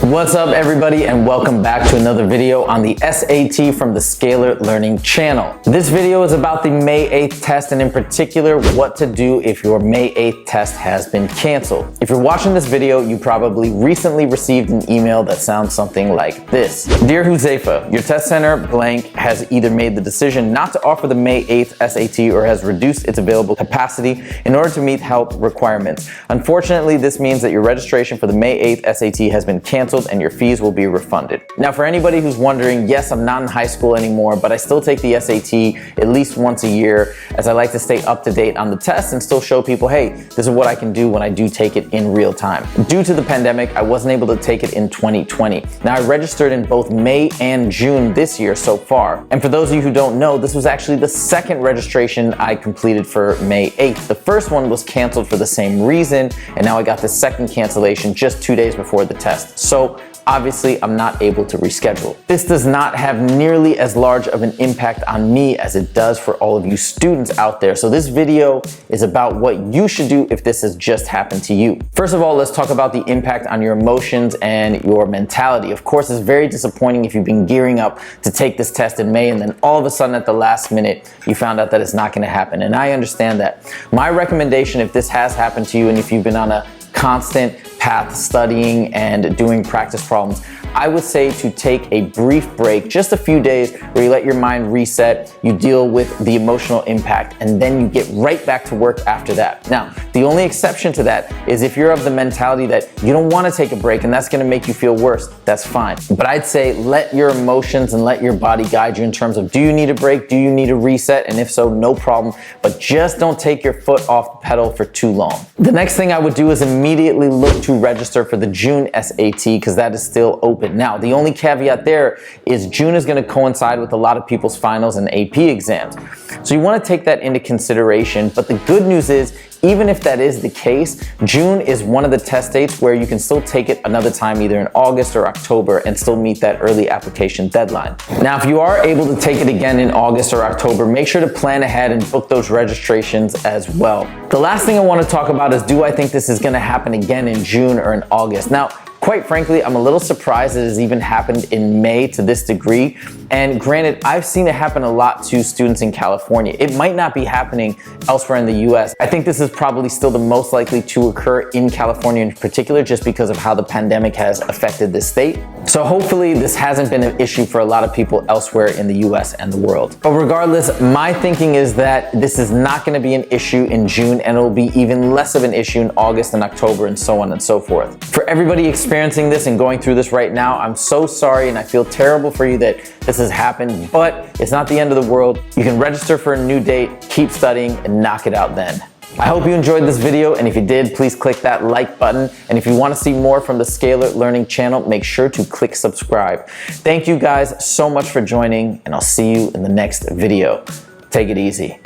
What's up everybody, and welcome back to another video on the SAT from the Scalar Learning channel. This video is about the May 8th test, and in particular what to do if your May 8th test has been canceled. If you're watching this video, you probably recently received an email that sounds something like this. Dear Huzaifa, your test center blank has either made the decision not to offer the May 8th SAT or has reduced its available capacity in order to meet health requirements. Unfortunately, this means that your registration for the May 8th SAT has been canceled and your fees will be refunded. Now, for anybody who's wondering, yes, I'm not in high school anymore, but I still take the SAT at least once a year, as I like to stay up to date on the test and still show people, hey, this is what I can do when I do take it in real time. Due to the pandemic, I wasn't able to take it in 2020. Now, I registered in both May and June this year so far. And for those of you who don't know, this was actually the second registration I completed for May 8th. The first one was canceled for the same reason, and now I got the second cancellation just 2 days before the test. So obviously, I'm not able to reschedule. This does not have nearly as large of an impact on me as it does for all of you students out there. So this video is about what you should do if this has just happened to you. First of all, let's talk about the impact on your emotions and your mentality. Of course, it's very disappointing if you've been gearing up to take this test in May and then all of a sudden at the last minute, you found out that it's not gonna happen. And I understand that. My recommendation, if this has happened to you and if you've been on a constant path studying and doing practice problems, I would say to take a brief break, just a few days where you let your mind reset, you deal with the emotional impact, and then you get right back to work after that. Now, the only exception to that is if you're of the mentality that you don't want to take a break and that's going to make you feel worse, that's fine. But I'd say let your emotions and let your body guide you in terms of, do you need a break? Do you need a reset? And if so, no problem, but just don't take your foot off the pedal for too long. The next thing I would do is immediately look to register for the June SAT, because that is still open. Now, the only caveat there is June is going to coincide with a lot of people's finals and AP exams. So you want to take that into consideration. But the good news is, even if that is the case, June is one of the test dates where you can still take it another time, either in August or October, and still meet that early application deadline. Now, if you are able to take it again in August or October, make sure to plan ahead and book those registrations as well. The last thing I want to talk about is, do I think this is going to happen again in June or in August? Now, quite frankly, I'm a little surprised it has even happened in May to this degree. And granted, I've seen it happen a lot to students in California. It might not be happening elsewhere in the US. I think this is probably still the most likely to occur in California in particular, just because of how the pandemic has affected this state. So hopefully this hasn't been an issue for a lot of people elsewhere in the US and the world. But regardless, my thinking is that this is not going to be an issue in June, and it will be even less of an issue in August and October and so on and so forth. For everybody experiencing this and going through this right now, I'm so sorry, and I feel terrible for you that this has happened, but it's not the end of the world. You can register for a new date, keep studying, and knock it out then. I hope you enjoyed this video, and if you did, please click that like button. And if you want to see more from the Scalar Learning channel, make sure to click subscribe. Thank you guys so much for joining, and I'll see you in the next video. Take it easy.